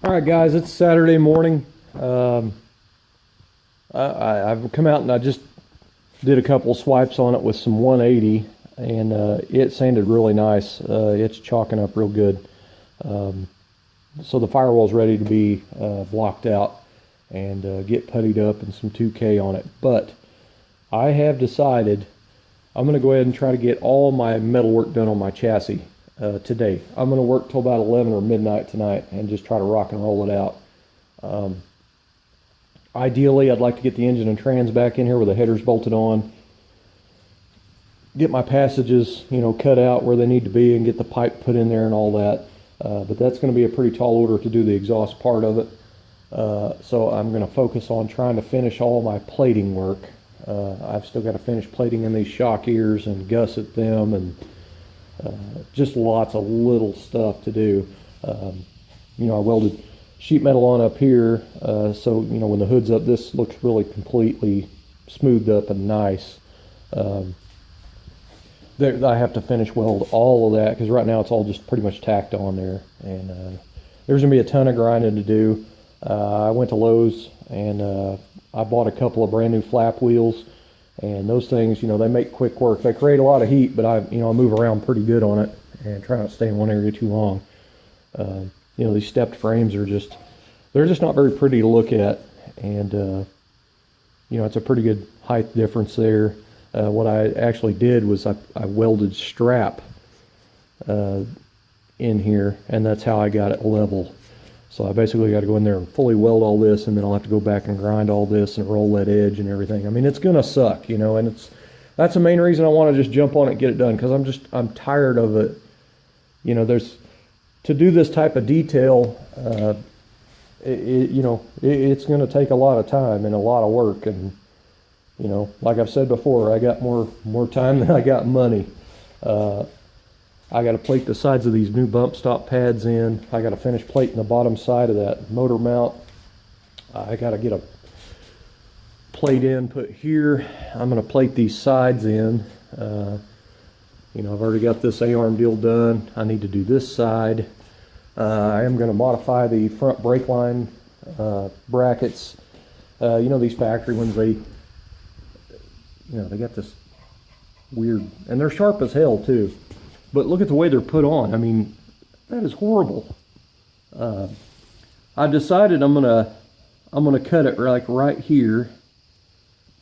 All right, guys, it's Saturday morning. I've come out and I just did a couple swipes on it with some 180, and it sanded really nice. It's chalking up real good. So the firewall's ready to be blocked out and get puttied up and some 2K on it. But I have decided I'm going to go ahead and try to get all my metal work done on my chassis today. I'm going to work till about 11 or midnight tonight and just try to rock and roll it out. Ideally, I'd like to get the engine and trans back in here with the headers bolted on, get my passages, cut out where they need to be, and get the pipe put in there and all that. But that's going to be a pretty tall order to do the exhaust part of it. So I'm going to focus on trying to finish all my plating work. I've still got to finish plating in these shock ears and gusset them, and just lots of little stuff to do. I welded sheet metal on up here, so when the hood's up, this looks really completely smoothed up and nice. I have to finish weld all of that because right now it's all just pretty much tacked on there, and there's gonna be a ton of grinding to do. I went to Lowe's and I bought a couple of brand new flap wheels, and those things, they make quick work. They create a lot of heat, but I move around pretty good on it and try not to stay in one area too long. These stepped frames they're just not very pretty to look at, and it's a pretty good height difference there. What I actually did was I welded strap in here, and that's how I got it level. So I basically got to go in there and fully weld all this, and then I'll have to go back and grind all this and roll that edge and everything. I mean, it's gonna suck, and that's the main reason I want to just jump on it and get it done, because I'm tired of it. To do this type of detail, it's going to take a lot of time and a lot of work, and like I've said before, I got more time than I got money. I got to plate the sides of these new bump stop pads in. I got to finish plating the bottom side of that motor mount. I got to get a plate in put here. I'm going to plate these sides in. I've already got this A-arm deal done. I need to do this side. I am going to modify the front brake line brackets. These factory ones, they got this weird, and they're sharp as hell too. But look at the way they're put on. I mean, that is horrible. I've decided I'm gonna cut it right here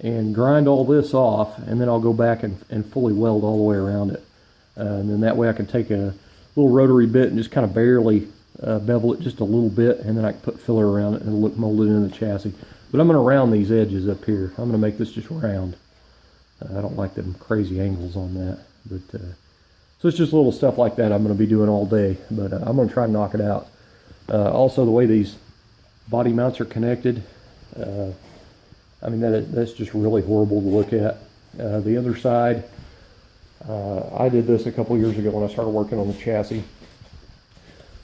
and grind all this off, and then I'll go back and fully weld all the way around it. And then that way I can take a little rotary bit and just kind of barely bevel it just a little bit, and then I can put filler around it and it'll look molded in the chassis. But I'm going to round these edges up here. I'm going to make this just round. I don't like them crazy angles on that. But so it's just little stuff like that I'm going to be doing all day. But I'm going to try to knock it out. Also, the way these body mounts are connected, that's just really horrible to look at. The other side, I did this a couple years ago when I started working on the chassis.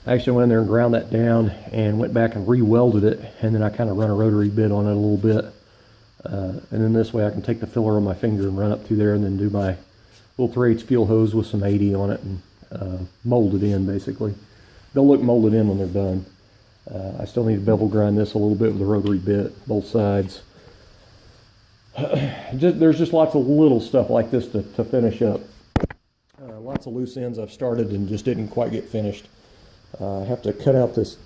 I actually went in there and ground that down and went back and re-welded it, and then I kind of run a rotary bit on it a little bit. And then this way I can take the filler on my finger and run up through there and then do my little 3/8 fuel hose with some 80 on it and mold it in, basically. They'll look molded in when they're done. I still need to bevel grind this a little bit with a rotary bit, both sides. There's just lots of little stuff like this to finish up. Lots of loose ends I've started and just didn't quite get finished. I have to cut out this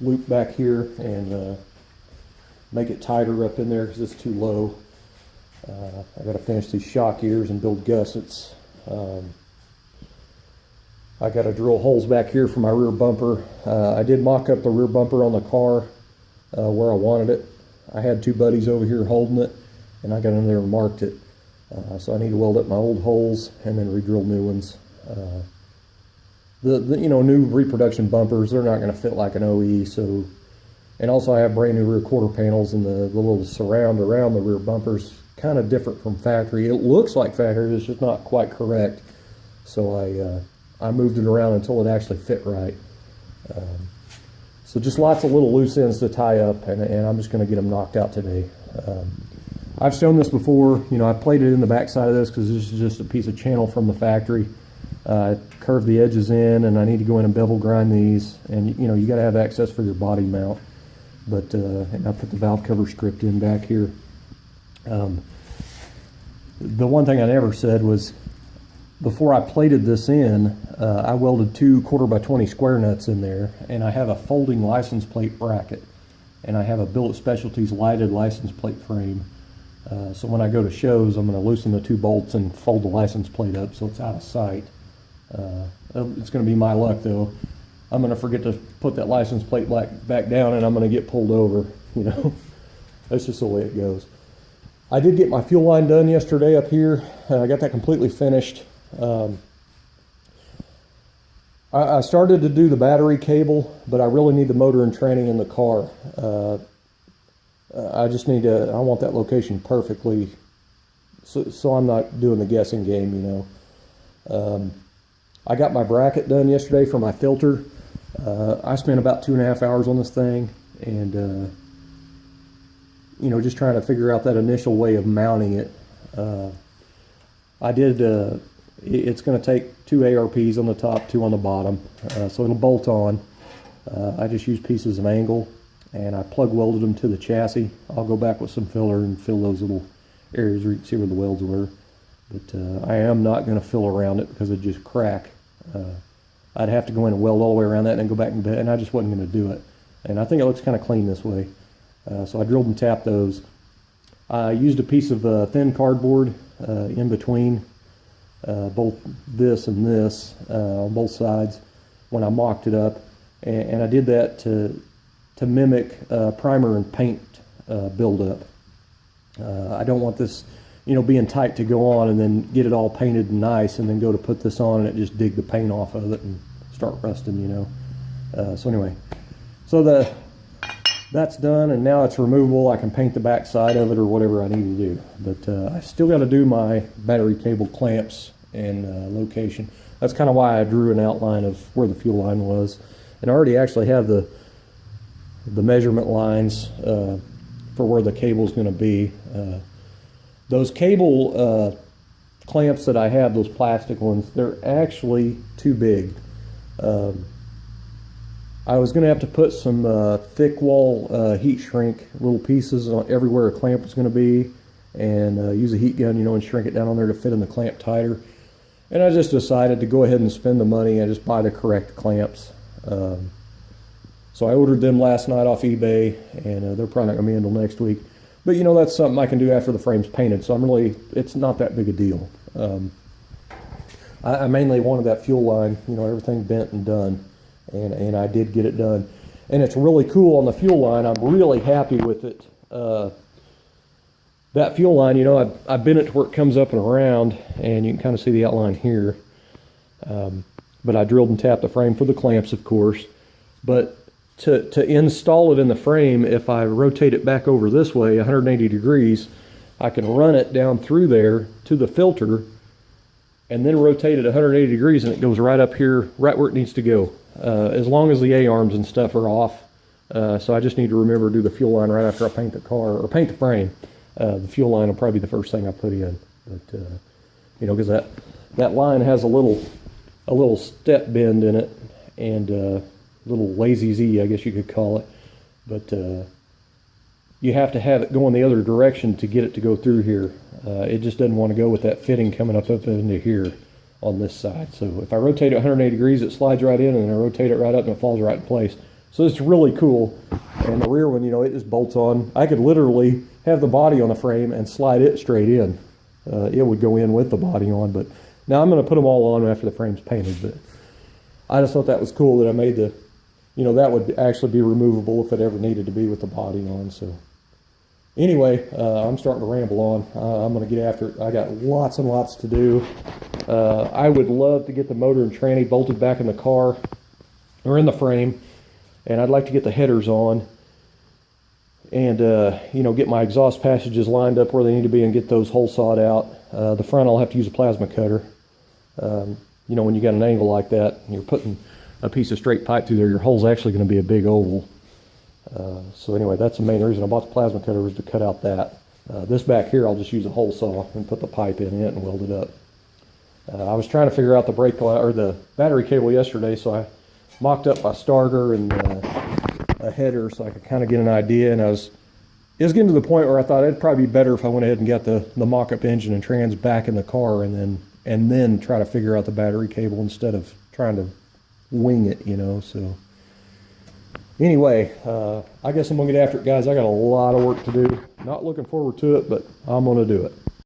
loop back here and make it tighter up in there because it's too low. I got to finish these shock ears and build gussets. I got to drill holes back here for my rear bumper. I did mock up the rear bumper on the car where I wanted it. I had two buddies over here holding it, and I got in there and marked it. So I need to weld up my old holes and then re-drill new ones. The new reproduction bumpers, they're not going to fit like an OE. So, and also I have brand new rear quarter panels, and the little surround around the rear bumpers kind of different from factory. It looks like factory, it's just not quite correct. So I moved it around until it actually fit right. So just lots of little loose ends to tie up, and I'm just going to get them knocked out today. I've shown this before. I've plated in the back side of this because this is just a piece of channel from the factory. curve the edges in, and I need to go in and bevel grind these. And you know, you got to have access for your body mount. But and I put the valve cover script in back here. The one thing I never said was, before I plated this in, I welded 2 1/4x20 square nuts in there, and I have a folding license plate bracket, and I have a Billet Specialties lighted license plate frame. So when I go to shows, I'm going to loosen the 2 bolts and fold the license plate up so it's out of sight. It's going to be my luck though. I'm going to forget to put that license plate back down, and I'm going to get pulled over. You know, that's just the way it goes. I did get my fuel line done yesterday up here. I got that completely finished. I started to do the battery cable, but I really need the motor and tranny in the car. I just need to, I want that location perfectly, so I'm not doing the guessing game, you know. I got my bracket done yesterday for my filter. I spent about 2.5 hours on this thing, and you know, just trying to figure out that initial way of mounting it. I did, it's going to take 2 ARPs on the top, 2 on the bottom, so it'll bolt on. I just used pieces of angle, and I plug welded them to the chassis. I'll go back with some filler and fill those little areas where you can see where the welds were. But I am not going to fill around it because it'd just crack. I'd have to go in and weld all the way around that and then go back and I just wasn't going to do it. And I think it looks kind of clean this way. So I drilled and tapped those. I used a piece of thin cardboard in between both this and this on both sides when I mocked it up, and I did that to mimic primer and paint buildup. I don't want this, you know, being tight to go on and then get it all painted and nice and then go to put this on and it just dig the paint off of it and start rusting, you know. So anyway, so that's done, and now it's removable. I can paint the back side of it or whatever I need to do. But I still got to do my battery cable clamps and location. That's kind of why I drew an outline of where the fuel line was. And I already actually have the measurement lines for where the cable is going to be. Those cable clamps that I have, those plastic ones, they're actually too big. I was going to have to put some thick wall heat shrink little pieces on everywhere a clamp was going to be, and use a heat gun, you know, and shrink it down on there to fit in the clamp tighter. And I just decided to go ahead and spend the money and just buy the correct clamps. So I ordered them last night off eBay, and they're probably not going to be until next week. But you know, that's something I can do after the frame's painted, so it's not that big a deal. I mainly wanted that fuel line, you know, everything bent and done. And I did get it done, and it's really cool on the fuel line. I'm really happy with it. That fuel line, you know, I've bent it to where it comes up and around, and you can kind of see the outline here. But I drilled and tapped the frame for the clamps, of course. But to install it in the frame, if I rotate it back over this way 180 degrees, I can run it down through there to the filter, and then rotate it 180 degrees, and it goes right up here, right where it needs to go. As long as the A-arms and stuff are off. So I just need to remember to do the fuel line right after I paint the car, or paint the frame. The fuel line will probably be the first thing I put in. But, you know, because that line has a little step bend in it, and a little lazy Z, I guess you could call it. But you have to have it going the other direction to get it to go through here. It just doesn't want to go with that fitting coming up into here on this side. So if I rotate it 180 degrees, it slides right in, and I rotate it right up and it falls right in place. So it's really cool. And the rear one, you know, it just bolts on. I could literally have the body on the frame and slide it straight in. It would go in with the body on, but now I'm going to put them all on after the frame's painted. But I just thought that was cool that I made the, you know, that would actually be removable if it ever needed to be with the body on. So anyway, I'm starting to ramble on. I'm going to get after it. I got lots and lots to do. I would love to get the motor and tranny bolted back in the car or in the frame, and I'd like to get the headers on, and you know, get my exhaust passages lined up where they need to be and get those holes sawed out. The front, I'll have to use a plasma cutter. You know, when you got an angle like that and you're putting a piece of straight pipe through there, your hole's actually going to be a big oval. So anyway, that's the main reason I bought the plasma cutter, was to cut out that. This back here, I'll just use a hole saw and put the pipe in it and weld it up. I was trying to figure out the brake or the battery cable yesterday, so I mocked up my starter and a header so I could kind of get an idea. And it was getting to the point where I thought it'd probably be better if I went ahead and got the mock-up engine and trans back in the car, and then try to figure out the battery cable instead of trying to wing it, you know. So anyway, I guess I'm gonna get after it, guys. I got a lot of work to do. Not looking forward to it, but I'm gonna do it.